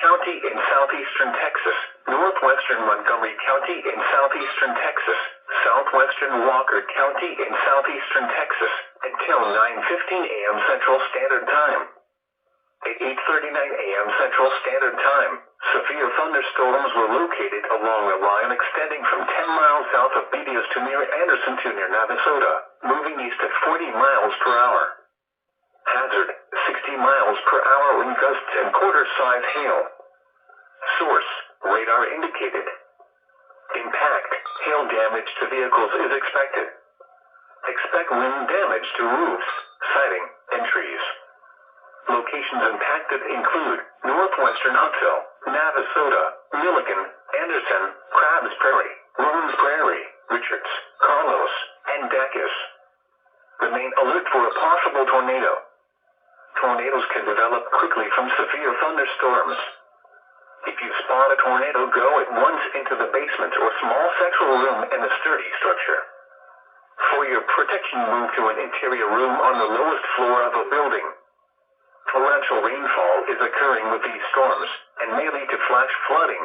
County in southeastern Texas, northwestern Montgomery County in southeastern Texas, southwestern Walker County in southeastern Texas, until 9:15 a.m. Central Standard Time. At 8:39 a.m. Central Standard Time, severe thunderstorms were located along a line extending from 10 miles south of Beatties to near Anderson to near Navasota, moving east at 40 miles per hour. Hazard, 60 miles per hour wind gusts and quarter-size hail. Source, radar indicated. Impact, hail damage to vehicles is expected. Expect wind damage to roofs, siding, and trees. Locations impacted include northwestern Huntsville, Navasota, Milliken, Anderson, Crabs Prairie, Rollins Prairie, Richards, Carlos, and Dacus. Remain alert for a possible tornado. Tornadoes can develop quickly from severe thunderstorms. If you spot a tornado, go at once into the basement or small central room in a sturdy structure. For your protection, move to an interior room on the lowest floor of a building. Torrential rainfall is occurring with these storms and may lead to flash flooding.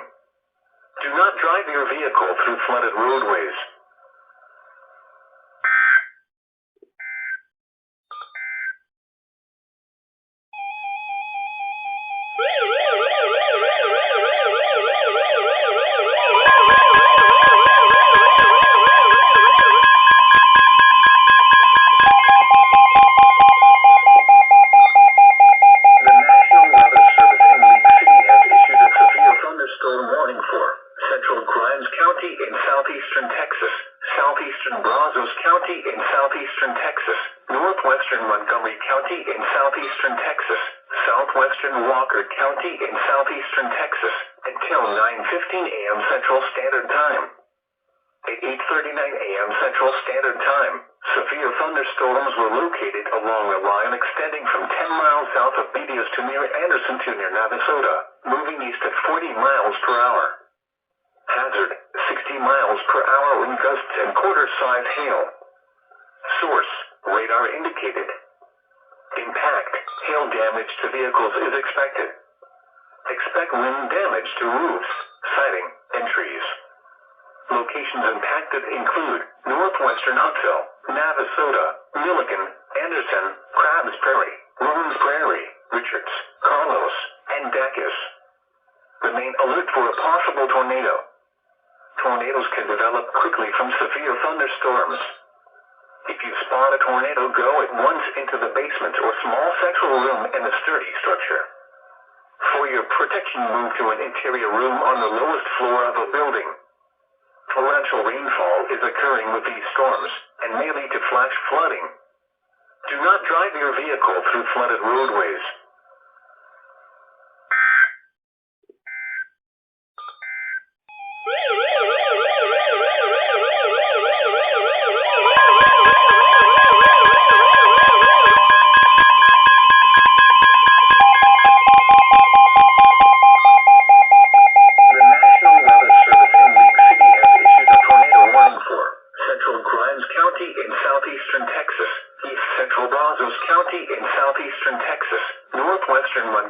Do not drive your vehicle through flooded roadways. Northwestern Montgomery County in southeastern Texas, southwestern Walker County in southeastern Texas, until 9:15 a.m. Central Standard Time. At 8:39 a.m. Central Standard Time, severe thunderstorms were located along a line extending from 10 miles south of Beatties to near Anderson to near Navasota, moving east at 40 miles per hour. Hazard, 60 miles per hour wind gusts and quarter-size hail. Source, radar indicated. Impact, hail damage to vehicles is expected. Expect wind damage to roofs, siding, and trees. Locations impacted include northwestern Huntsville, Navasota, Milliken, Anderson, Crabs Prairie, Rollins Prairie, Richards, Carlos, and Dacus. Remain alert for a possible tornado. Tornadoes can develop quickly from severe thunderstorms. If you spot a tornado, go at once into the basement or small central room in a sturdy structure. For your protection, move to an interior room on the lowest floor of a building. Torrential rainfall is occurring with these storms and may lead to flash flooding. Do not drive your vehicle through flooded roadways.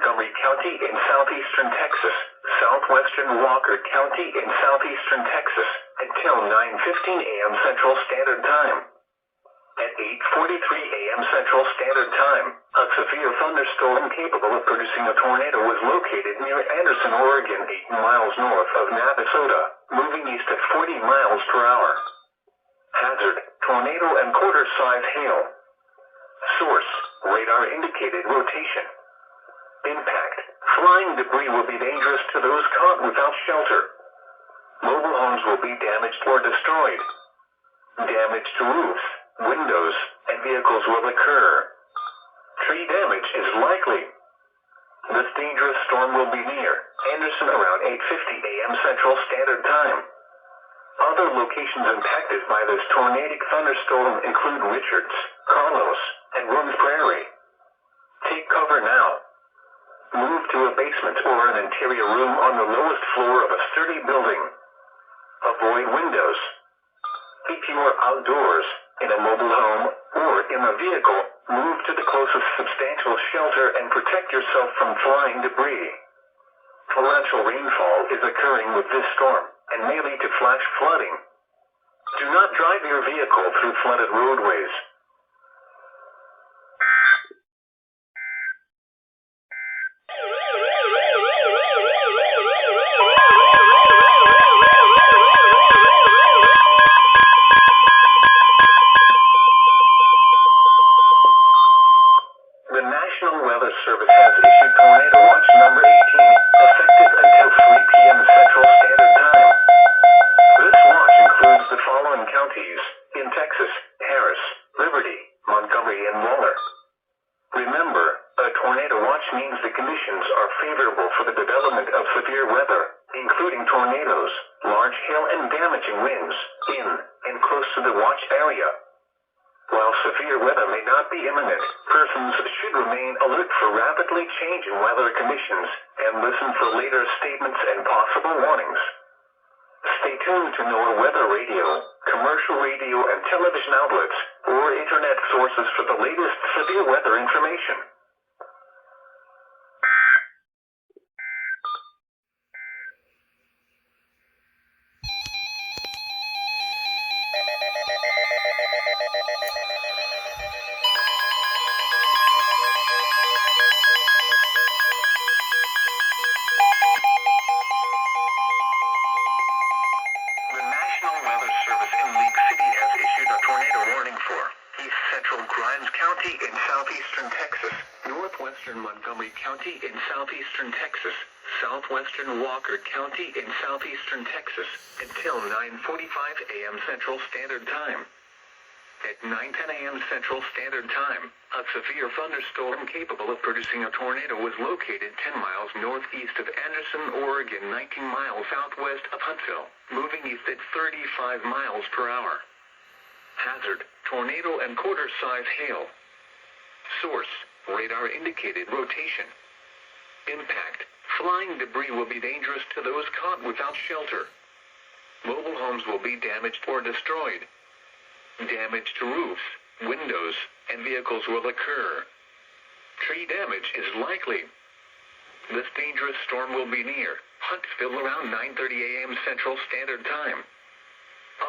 Montgomery County in southeastern Texas, southwestern Walker County in southeastern Texas, until 9:15 a.m. Central Standard Time. At 8:43 a.m. Central Standard Time, a severe thunderstorm capable of producing a tornado was located near Anderson, Oregon, 8 miles north of Navasota, moving east at 40 miles per hour. Hazard, tornado and quarter-size hail. Source, radar indicated rotation. Impact, flying debris will be dangerous to those caught without shelter. Mobile homes will be damaged or destroyed. Damage to roofs, windows, and vehicles will occur. Tree damage is likely. This dangerous storm will be near Anderson around 8:50 a.m. Central Standard Time. Other locations impacted by this tornadic thunderstorm include Richards, Carlos, and Rollins Prairie. Take cover now. Move to a basement or an interior room on the lowest floor of a sturdy building. Avoid windows. If you are outdoors, in a mobile home, or in a vehicle, move to the closest substantial shelter and protect yourself from flying debris. Torrential rainfall is occurring with this storm and may lead to flash flooding. Do not drive your vehicle through flooded roadways. The National Weather Service has issued Tornado Watch number 18, effective until 3 p.m. Central Standard Time. This watch includes the following counties in Texas: Harris, Liberty, Montgomery, and Waller. Remember, a tornado watch means the conditions are favorable for the development of severe weather, including tornadoes, large hail, and damaging winds in and close to the watch area. While severe weather may not be imminent, persons should remain alert for rapidly changing weather conditions and listen for later statements and possible warnings. Stay tuned to NOAA weather radio, commercial radio and television outlets, or internet sources for the latest severe weather information. The National Weather Service in League City has issued a tornado warning for East Central Grimes County in southeastern Texas, northwestern Montgomery County in southeastern Texas, southwestern Walker County in southeastern Texas, until 9:45 a.m. Central Standard Time. At 9:10 a.m. Central Standard Time, a severe thunderstorm capable of producing a tornado was located 10 miles northeast of Anderson, Oregon, 19 miles southwest of Huntsville, moving east at 35 miles per hour. Hazard: tornado and quarter-size hail. Source: radar indicated rotation. Impact: flying debris will be dangerous to those caught without shelter. Mobile homes will be damaged or destroyed. Damage to roofs, windows, and vehicles will occur. Tree damage is likely. This dangerous storm will be near Huntsville around 9:30 a.m. Central Standard Time.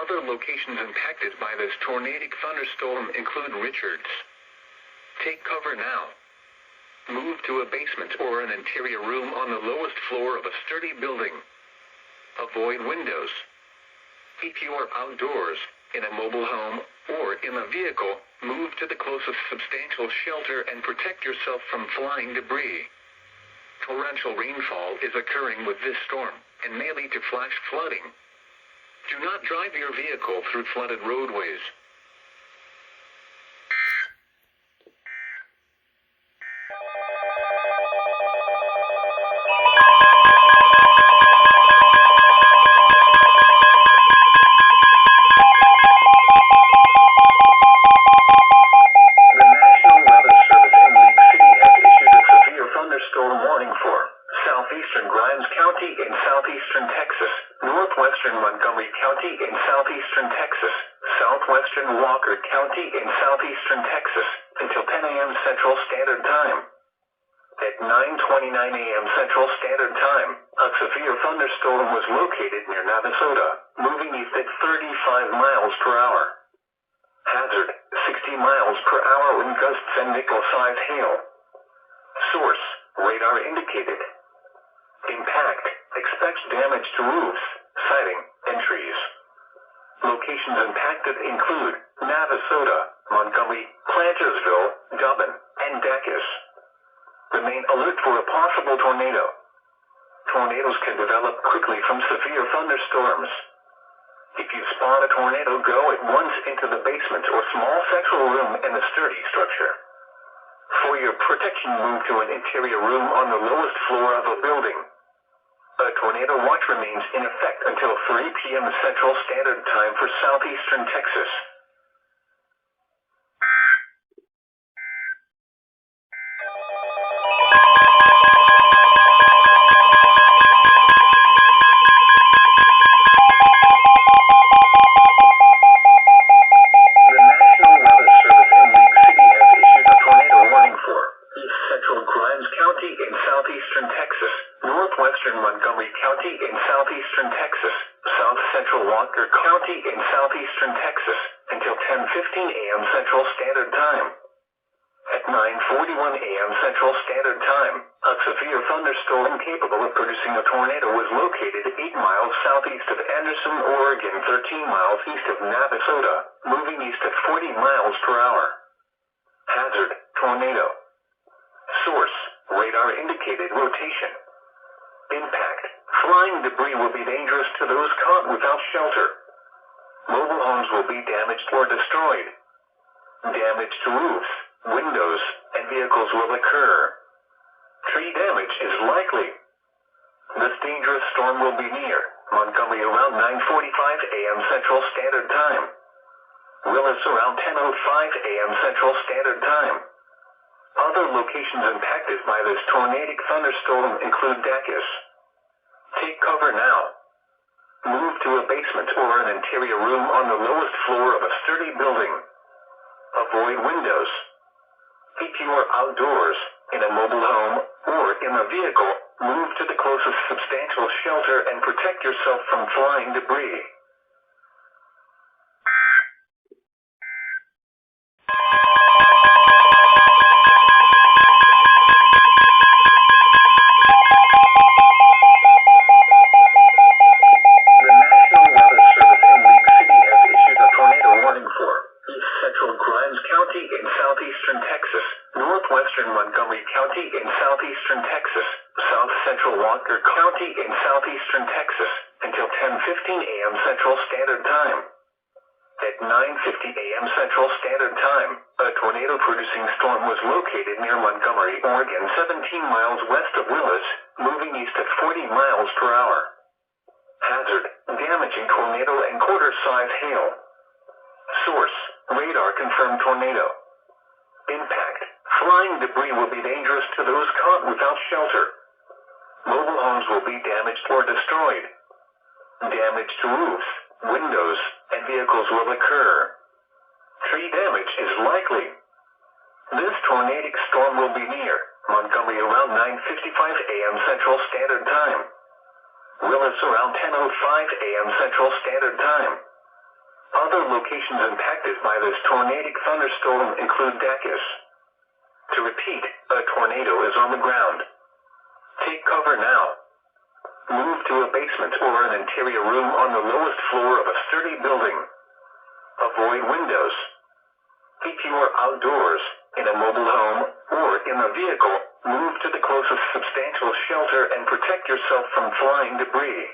Other locations impacted by this tornadic thunderstorm include Richards. Take cover now. Move to a basement or an interior room on the lowest floor of a sturdy building. Avoid windows. If you are outdoors, in a mobile home, or in a vehicle, move to the closest substantial shelter and protect yourself from flying debris. Torrential rainfall is occurring with this storm and may lead to flash flooding. Do not drive your vehicle through flooded roadways. Thunderstorm warning for southeastern Grimes County in southeastern Texas, northwestern Montgomery County in southeastern Texas, southwestern Walker County in southeastern Texas, until 10 a.m. Central Standard Time. At 9:29 a.m. Central Standard Time, a severe thunderstorm was located near Navasota, moving east at 35 miles per hour. Hazard: 60 miles per hour wind gusts and nickel-sized hail. Source: radar indicated. Impact: expects damage to roofs, siding, and trees. Locations impacted include Navasota, Montgomery, Plantersville, Dublin, and Dacus. Remain alert for a possible tornado. Tornadoes can develop quickly from severe thunderstorms. If you spot a tornado, go at once into the basement or small central room in a sturdy structure. For your protection, move to an interior room on the lowest floor of a building. A tornado watch remains in effect until 3 p.m. Central Standard Time for southeastern Texas. Southeastern Montgomery County in southeastern Texas, south central Walker County in southeastern Texas, until 10:15 a.m. Central Standard Time. At 9:41 a.m. Central Standard Time, a severe thunderstorm capable of producing a tornado was located 8 miles southeast of Anderson, Oregon, 13 miles east of Navasota, moving east at 40 miles per hour. Hazard, tornado. Source, radar indicated rotation. Impact, flying debris will be dangerous to those caught without shelter. Mobile homes will be damaged or destroyed. Damage to roofs, windows, and vehicles will occur. Tree damage is likely. This dangerous storm will be near Montgomery around 9:45 a.m. Central Standard Time. Willis around 10:05 a.m. Central Standard Time. Other locations impacted by this tornadic thunderstorm include Dacus. Take cover now. Move to a basement or an interior room on the lowest floor of a sturdy building. Avoid windows. If you are outdoors, in a mobile home, or in a vehicle, move to the closest substantial shelter and protect yourself from flying debris. The National Weather Service in League City has issued a tornado warning for East Central Grimes County in southeastern Texas, northwestern Montgomery County in southeastern Texas, south central Walker County in southeastern Texas, until 10:15 a.m. Central Standard Time. At 9:50 a.m. Central Standard Time, a tornado-producing storm was located near Montgomery, Oregon, 17 miles west of Willis, moving east at 40 miles per hour. Hazard, damaging tornado and quarter-size hail. Source, radar confirmed tornado. Impact, flying debris will be dangerous to those caught without shelter. Mobile homes will be damaged or destroyed. Damage to roofs, windows, and vehicles will occur. Tree damage is likely. This tornadic storm will be near Montgomery around 9:55 a.m. Central Standard Time. Willis around 10:05 a.m. Central Standard Time. Other locations impacted by this tornadic thunderstorm include Dacus. To repeat, a tornado is on the ground. Take cover now. Move to a basement or an interior room on the lowest floor of a sturdy building. Avoid windows. If you are outdoors, in a mobile home, or in a vehicle, move to the closest substantial shelter and protect yourself from flying debris.